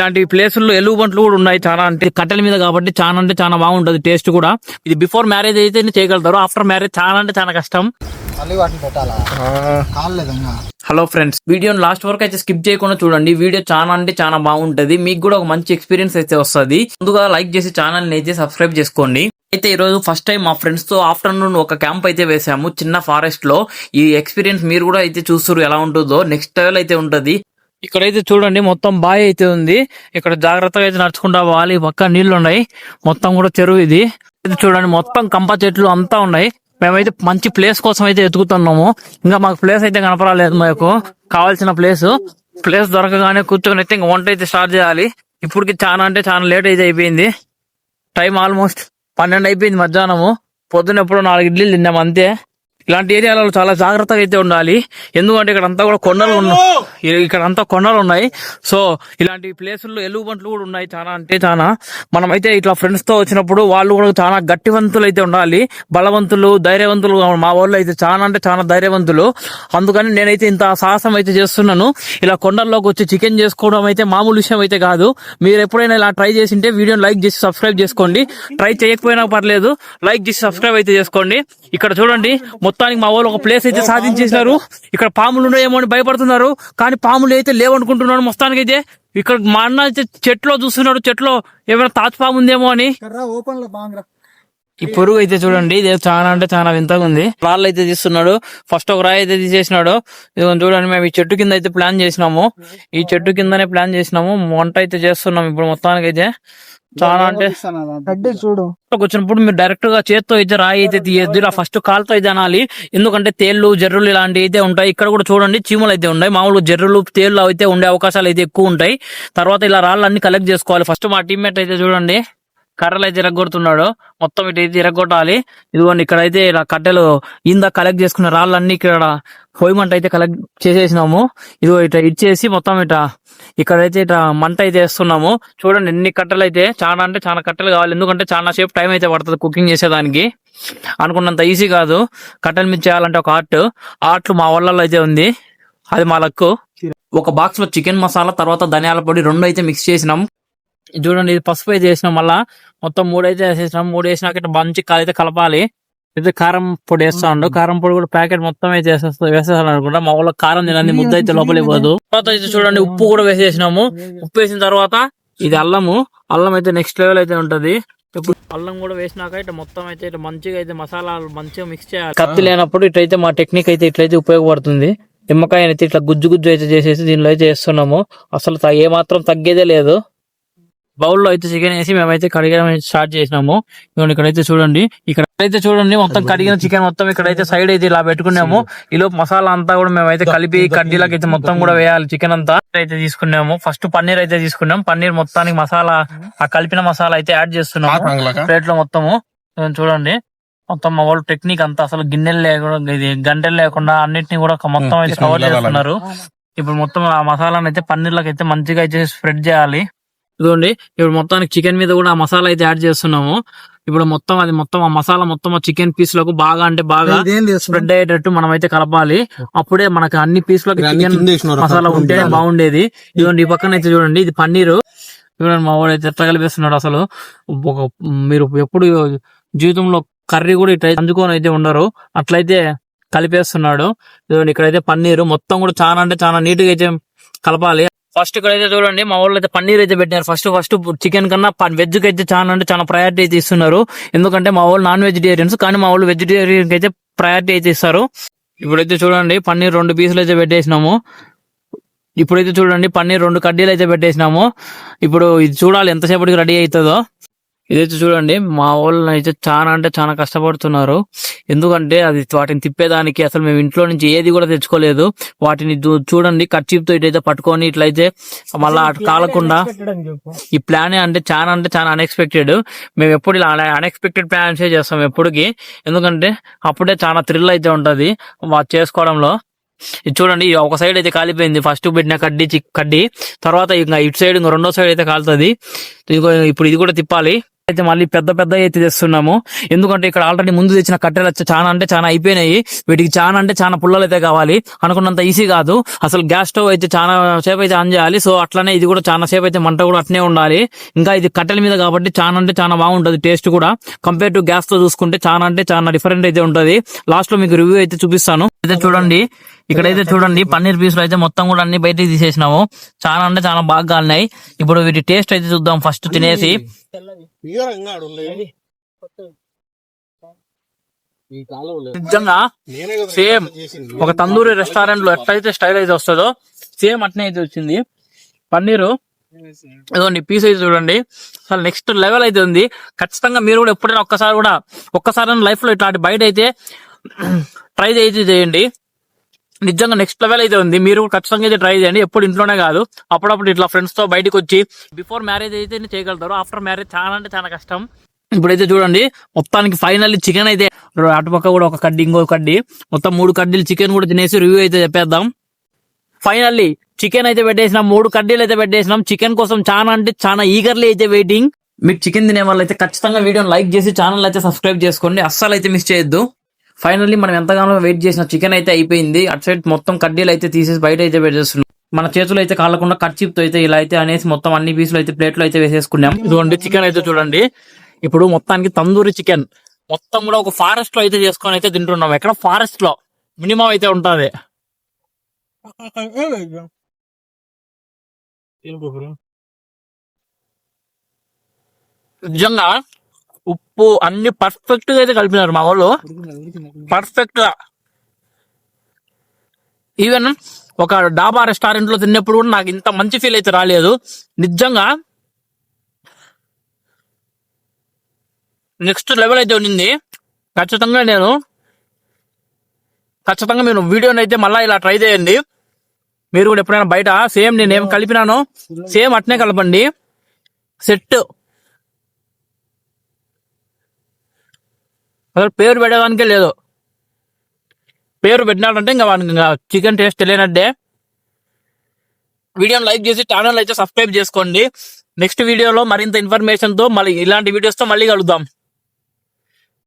ఇలాంటి ప్లేసుల్లో ఎలుగుబంట్లు కూడా ఉన్నాయి చాలా, అంటే కట్టెల మీద కాబట్టి చాలా అంటే చాలా బాగుంటది టేస్ట్ కూడా. ఇది బిఫోర్ మ్యారేజ్ అయితే చేయగలుగుతారు, ఆఫ్టర్ మ్యారేజ్ చాలా అంటే చాలా కష్టం. హలో ఫ్రెండ్స్, వీడియోని లాస్ట్ వరకు అయితే స్కిప్ చేయకుండా చూడండి. వీడియో చాలా అంటే చాలా బాగుంటది, మీకు కూడా ఒక మంచి ఎక్స్పీరియన్స్ అయితే వస్తుంది. ముందుగా లైక్ చేసి ఛానల్ అయితే సబ్స్క్రైబ్ చేసుకోండి. అయితే ఈ రోజు ఫస్ట్ టైం మా ఫ్రెండ్స్ తో ఆఫ్టర్నూన్ ఒక క్యాంప్ అయితే వేసాము చిన్న ఫారెస్ట్ లో. ఈ ఎక్స్పీరియన్స్ మీరు కూడా అయితే చూస్తారు ఎలా ఉంటుందో, నెక్స్ట్ లెవెల్ అయితే ఉంటది. ఇక్కడైతే చూడండి మొత్తం బాయ్ అయితే ఉంది, ఇక్కడ జాగ్రత్తగా అయితే నడుచుకుంటా పోవాలి. పక్క నీళ్లు ఉన్నాయి, మొత్తం కూడా చెరువు ఇది. చూడండి మొత్తం కంప చెట్లు అంతా ఉన్నాయి. మేమైతే మంచి ప్లేస్ కోసం అయితే ఎతుకుతున్నాము, ఇంకా మాకు ప్లేస్ అయితే కనపరాలేదు. మాకు కావాల్సిన ప్లేస్ దొరకగానే కూర్చొని అయితే ఇంకా వంట అయితే స్టార్ట్ చేయాలి. ఇప్పటికి చాలా అంటే చాలా లేట్ అయితే అయిపోయింది, టైం ఆల్మోస్ట్ 12 అయిపోయింది మధ్యాహ్నము. పొద్దున ఎప్పుడో 4 ఇడ్లీలు తిన్నాము అంతే. ఇలాంటి ఏరియాలలో చాలా జాగ్రత్తగా అయితే ఉండాలి, ఎందుకంటే ఇక్కడంతా కూడా కొండలు ఉన్నాయి. సో ఇలాంటి ప్లేసుల్లో ఎలుగుబంట్లు కూడా ఉన్నాయి చాలా అంటే చాలా. మనమైతే ఇట్లా ఫ్రెండ్స్ తో వచ్చినప్పుడు వాళ్ళు కూడా చాలా గట్టివంతులు అయితే ఉండాలి, బలవంతులు, ధైర్యవంతులు. మా వాళ్ళు అయితే చాలా అంటే చాలా ధైర్యవంతులు, అందుకని నేనైతే ఇంత సాహసం అయితే చేస్తున్నాను. ఇలా కొండల్లోకి వచ్చి చికెన్ చేసుకోవడం అయితే మామూలు విషయం అయితే కాదు. మీరు ఎప్పుడైనా ఇలా ట్రై చేసింటే వీడియోని లైక్ చేసి సబ్స్క్రైబ్ చేసుకోండి, ట్రై చేయకపోయినా పర్లేదు లైక్ చేసి సబ్స్క్రైబ్ అయితే చేసుకోండి. ఇక్కడ చూడండి మొత్తానికి మా వాళ్ళు ఒక ప్లేస్ అయితే సాధించేసినారు. ఇక్కడ పాములు ఉన్నాయేమో అని భయపడుతున్నారు, కానీ పాములు అయితే లేవనుకుంటున్నాడు మొత్తానికి అయితే. ఇక్కడ మా అన్న అయితే చెట్లో చూస్తున్నాడు, చెట్లో ఏమైనా తాచుపాము ఉందేమో అని. ఈ పొరుగు అయితే చూడండి, ఇది చాలా అంటే చాలా వింతగా ఉంది. రాళ్ళు అయితే తీస్తున్నాడు, ఫస్ట్ ఒక రాయి అయితే తీసేసినాడు. ఇది చూడండి, మేము ఈ చెట్టు కింద అయితే ప్లాన్ చేసినాము, ఈ చెట్టు కిందనే ప్లాన్ చేసినాము. వంట అయితే చేస్తున్నాం ఇప్పుడు మొత్తానికి అయితే. చాలా అంటే చూడు వచ్చినప్పుడు మీరు డైరెక్ట్ గా చేత్తో అయితే రాయి అయితే తీయద్దు, ఇలా ఫస్ట్ కాలుతో అయితే అనాలి. ఎందుకంటే తేళ్లు, జర్రులు ఇలాంటివి అయితే ఉంటాయి. ఇక్కడ కూడా చూడండి చీమలు అయితే ఉన్నాయి. మామూలుగా జర్రులు, తేళ్లు అయితే ఉండే అవకాశాలు అయితే ఎక్కువ ఉంటాయి. తర్వాత ఇలా రాళ్ళన్ని కలెక్ట్ చేసుకోవాలి. ఫస్ట్ మా టీమ్మేట్ అయితే చూడండి కర్రలు అయితే ఇరగొడుతున్నాడు, మొత్తం ఇటు అయితే ఇరగొట్టాలి. ఇదిగోండి ఇక్కడైతే ఇలా కట్టెలు ఇందా కలెక్ట్ చేసుకున్న రాళ్ళన్నీ ఇక్కడ పొయ్యిమంట అయితే కలెక్ట్ చేసేసినాము. ఇదిగో ఇట్లా ఇచ్చేసి మొత్తం ఇక్కడైతే ఇట్లా మంట అయితే వేస్తున్నాము. చూడండి ఎన్ని కట్టెలు అయితే, చాలా అంటే చాలా కట్టెలు కావాలి, ఎందుకంటే చాలా సేపు టైం అయితే పడుతుంది కుకింగ్ చేసేదానికి. అనుకున్నంత ఈజీ కాదు కట్టెల మీద చేయాలంటే. ఒక ఆర్ట్లు మా వాళ్ళలో అయితే ఉంది, అది మా లక్కు. ఒక బాక్స్ లో చికెన్ మసాలా తర్వాత ధనియాల పొడి 2 అయితే మిక్స్ చేసినాం. చూడండి ఇది పసుపు అయితే వేసినాం, మళ్ళా మొత్తం 3 అయితే వేసేసినాం. 3 వేసినాక ఇట్లా మంచి అయితే కలపాలి. అయితే కారం పొడి వేస్తా ఉండు, కారం పొడి కూడా ప్యాకెట్ మొత్తం అయితే వేసేస్తాను అనుకుంటా. మా ఊళ్ళో కారం తినండి, ముద్ద అయితే లోపలికి పోదు. తర్వాత అయితే చూడండి ఉప్పు కూడా వేసేసినాము. ఉప్పు వేసిన తర్వాత ఇది అల్లం అయితే నెక్స్ట్ లెవెల్ అయితే ఉంటది. ఇప్పుడు అల్లం కూడా వేసినాక ఇట్లా మొత్తం అయితే ఇట్లా మంచిగా అయితే మసాలాలు మంచిగా మిక్స్ చేయాలి. కత్తి లేనప్పుడు ఇట్లయితే మా టెక్నిక్ అయితే ఇట్లయితే ఉపయోగపడుతుంది. నిమ్మకాయ అయితే ఇట్లా గుజ్జు అయితే చేసేసి దీనిలో అయితే చేస్తున్నాము. అసలు ఏ మాత్రం తగ్గేదే లేదు. బౌల్లో అయితే చికెన్ వేసి మేమైతే కడిగడం స్టార్ట్ చేసినాము. ఇక్కడైతే చూడండి మొత్తం కడిగిన చికెన్ మొత్తం ఇక్కడైతే సైడ్ అయితే ఇలా పెట్టుకున్నాము. ఈలోపు మసాలా అంతా కూడా మేమైతే కలిపి కడ్డీలకి అయితే మొత్తం కూడా వేయాలి. చికెన్ అంతా అయితే తీసుకున్నాము. ఫస్ట్ పన్నీర్ అయితే తీసుకున్నాం. పన్నీర్ మొత్తానికి మసాలా, ఆ కలిపిన మసాలా అయితే యాడ్ చేస్తున్నాము ప్లేట్ లో మొత్తము. చూడండి మొత్తం మా వాళ్ళు టెక్నిక్ అంతా, అసలు గిన్నెలు లేకుండా, గంటలు లేకుండా అన్నిటిని కూడా మొత్తం అయితే కవర్ చేస్తున్నారు. ఇప్పుడు మొత్తం ఆ మసాలాను అయితే పన్నీర్లకు అయితే మంచిగా అయితే స్ప్రెడ్ చేయాలి. ఇదిగోండి ఇప్పుడు మొత్తానికి చికెన్ మీద కూడా ఆ మసాలా అయితే యాడ్ చేస్తున్నాము. ఇప్పుడు మొత్తం ఆ మసాలా మొత్తం ఆ చికెన్ పీస్ లకు బాగా స్ప్రెడ్ అయ్యేటట్టు మనం అయితే కలపాలి. అప్పుడే మనకి అన్ని పీసులకు చికెన్ మసాలా ఉంటే బాగుండేది. ఇదిగోండి ఈ పక్కన అయితే చూడండి ఇది పన్నీరు. చూడండి మా వాడు అయితే ఎట్లా కలిపేస్తున్నాడు. అసలు మీరు ఎప్పుడు జీవితంలో కర్రీ కూడా ఇట్లా అందుకొని అయితే ఉండరు, అట్లయితే కలిపేస్తున్నాడు. ఇదిగోండి ఇక్కడైతే పన్నీరు మొత్తం కూడా చాలా అంటే చాలా నీట్ గా అయితే కలపాలి. ఫస్ట్ ఇక్కడైతే చూడండి మా వాళ్ళు అయితే పన్నీర్ అయితే పెట్టినారు. ఫస్ట్ చికెన్ కన్నా వెజ్ కి అయితే చాలా అంటే చాలా ప్రయారిటీ అయితే ఇస్తున్నారు. ఎందుకంటే మా వాళ్ళు నాన్ వెజిటేరియన్స్, కానీ మా వాళ్ళు వెజిటేరియన్ అయితే ప్రయారిటీ అయితే ఇస్తారు. ఇప్పుడైతే చూడండి పన్నీర్ 2 పీసులు అయితే పెట్టేసినాము. ఇప్పుడైతే చూడండి పన్నీర్ 2 కడ్డీలు అయితే పెట్టేసినాము. ఇప్పుడు ఇది చూడాలి ఎంతసేపటికి రెడీ అవుతుందో. ఇదైతే చూడండి మా వాళ్ళు అయితే చాలా అంటే చాలా కష్టపడుతున్నారు, ఎందుకంటే అది వాటిని తిప్పేదానికి అసలు మేము ఇంట్లో నుంచి ఏది కూడా తెచ్చుకోలేదు. వాటిని చూడండి కర్చీఫ్ తో ఇటైతే పట్టుకొని ఇట్లయితే మళ్ళా కాలకుండా ఈ ప్లాన్ అంటే చాలా అన్ఎక్స్పెక్టెడ్. మేము ఎప్పుడు ఇలా అన్ఎక్స్పెక్టెడ్ ప్లాన్స్ చేస్తాం ఎప్పటికి, ఎందుకంటే అప్పుడే చాలా థ్రిల్ అయితే ఉంటది చేసుకోవడంలో. ఇది చూడండి ఒక సైడ్ అయితే కాలిపోయింది, ఫస్ట్ పెట్టిన కడ్డీ తర్వాత ఇంకా ఇటు సైడ్ ఇంకా రెండో సైడ్ అయితే కాలుతుంది. ఇప్పుడు ఇది కూడా తిప్పాలి. అయితే మళ్ళీ పెద్ద పెద్ద అయితే తెస్తున్నాము. ఎందుకంటే ఇక్కడ ఆల్రెడీ ముందు తెచ్చిన కట్టెలు వచ్చి చాలా అంటే చాలా అయిపోయినాయి. వీటికి చాలా అంటే చాలా పుల్లలు అయితే కావాలి. అనుకున్నంత ఈజీ కాదు. అసలు గ్యాస్ స్టవ్ అయితే చాలా సేపు అయితే ఆన్ చేయాలి. సో అట్లనే ఇది కూడా చాలా సేపు అయితే మంట కూడా అట్నే ఉండాలి. ఇంకా ఇది కట్టెల మీద కాబట్టి చాలా అంటే చాలా బాగుంటది టేస్ట్ కూడా. కంపేర్ టు గ్యాస్ తో చూసుకుంటే చాలా అంటే చాలా డిఫరెంట్ అయితే ఉంటది. లాస్ట్ లో మీకు రివ్యూ అయితే చూపిస్తాను. అయితే చూడండి, ఇక్కడైతే చూడండి పన్నీర్ పీసులు అయితే మొత్తం కూడా అన్ని బయటికి తీసేసినాము. చాలా అంటే చాలా బాగా కాలినాయి. ఇప్పుడు వీటి టేస్ట్ అయితే చూద్దాం ఫస్ట్ తినేసి. నిజంగా సేమ్ ఒక తందూరి రెస్టారెంట్ లో ఎట్లయితే స్టైల్ అయితే వస్తుందో సేమ్ అట్నే అయితే వచ్చింది. పన్నీరు ఇదిగోండి పీస్ అయితే చూడండి, అసలు నెక్స్ట్ లెవెల్ అయితే ఉంది. ఖచ్చితంగా మీరు కూడా ఎప్పుడైనా ఒక్కసారి లైఫ్ లో ఇట్లాంటి బయట అయితే ట్రై అయితే చేయండి. నిజంగా నెక్స్ట్ లెవెల్ అయితే ఉంది. మీరు ఖచ్చితంగా అయితే ట్రై చేయండి. ఎప్పుడు ఇంట్లోనే కాదు, అప్పుడప్పుడు ఇట్లా ఫ్రెండ్స్ తో బయటకు వచ్చి. బిఫోర్ మ్యారేజ్ అయితే చేయగలుగుతారు, ఆఫ్టర్ మ్యారేజ్ చాలా అంటే చాలా కష్టం. ఇప్పుడైతే చూడండి మొత్తానికి ఫైనల్లీ చికెన్ అయితే అటుపక్క కూడా ఒక కడ్డీ ఇంకో కడ్డీ మొత్తం 3 కడ్డీలు చికెన్ కూడా తినేసి రివ్యూ అయితే చెప్పేద్దాం. ఫైనల్లీ చికెన్ అయితే పెట్టేసినాం, 3 కడ్డీలు అయితే పెట్టేసినాం. చికెన్ కోసం చాలా అంటే చాలా ఈగర్లీ అయితే వెయిటింగ్. మీకు చికెన్ తినే వాళ్ళు అయితే ఖచ్చితంగా వీడియోని లైక్ చేసి ఛానల్ అయితే సబ్స్క్రైబ్ చేసుకోండి, అస్సలు అయితే మిస్ చేయొద్దు. ఫైనల్లీ మనం ఎంతగానో వెయిట్ చేసిన చికెన్ అయితే అయిపోయింది. అటు సైడ్ మొత్తం కడ్డీలు అయితే తీసేసి బయట అయితే పెట్టేస్తున్నాం. మన చేతులు అయితే కాలకుండా కర్చీప్ తో అయితే ఇలా అయితే అనేసి మొత్తం అన్ని పీసులు అయితే ప్లేట్లు అయితే వేసేసుకున్నాం. ఇదిగోండి చికెన్ అయితే చూడండి. ఇప్పుడు మొత్తానికి తందూరి చికెన్ మొత్తం కూడా ఒక ఫారెస్ట్ లో అయితే చేసుకొని అయితే తింటున్నాం. ఎక్కడ ఫారెస్ట్ లో మినిమం అయితే ఉంటది. నిజంగా ఉప్పు అన్ని పర్ఫెక్ట్ గా అయితే కలిపినారు మా వాళ్ళు, పర్ఫెక్ట్ గా. ఈవెన్ ఒక డాబా రెస్టారెంట్ లో తిన్నప్పుడు కూడా నాకు ఇంత మంచి ఫీల్ అయితే రాలేదు. నిజంగా నెక్స్ట్ లెవెల్ అయితే ఉంది. ఖచ్చితంగా మీరు వీడియోని అయితే మళ్ళీ ఇలా ట్రై చేయండి. మీరు కూడా ఎప్పుడైనా బయట సేమ్ నేను ఏం కలిపినానో సేమ్ అట్నే కలపండి. సెట్ అసలు పేరు పెట్టడానికే లేదు. పేరు పెట్టినాడంటే ఇంకా వానికి చికెన్ టేస్ట్ తెలియనట్టే. వీడియోని లైక్ చేసి ఛానల్ అయితే సబ్స్క్రైబ్ చేసుకోండి. నెక్స్ట్ వీడియోలో మరింత ఇన్ఫర్మేషన్ తో మళ్ళీ ఇలాంటి వీడియోస్ తో మళ్ళీ కలుద్దాం.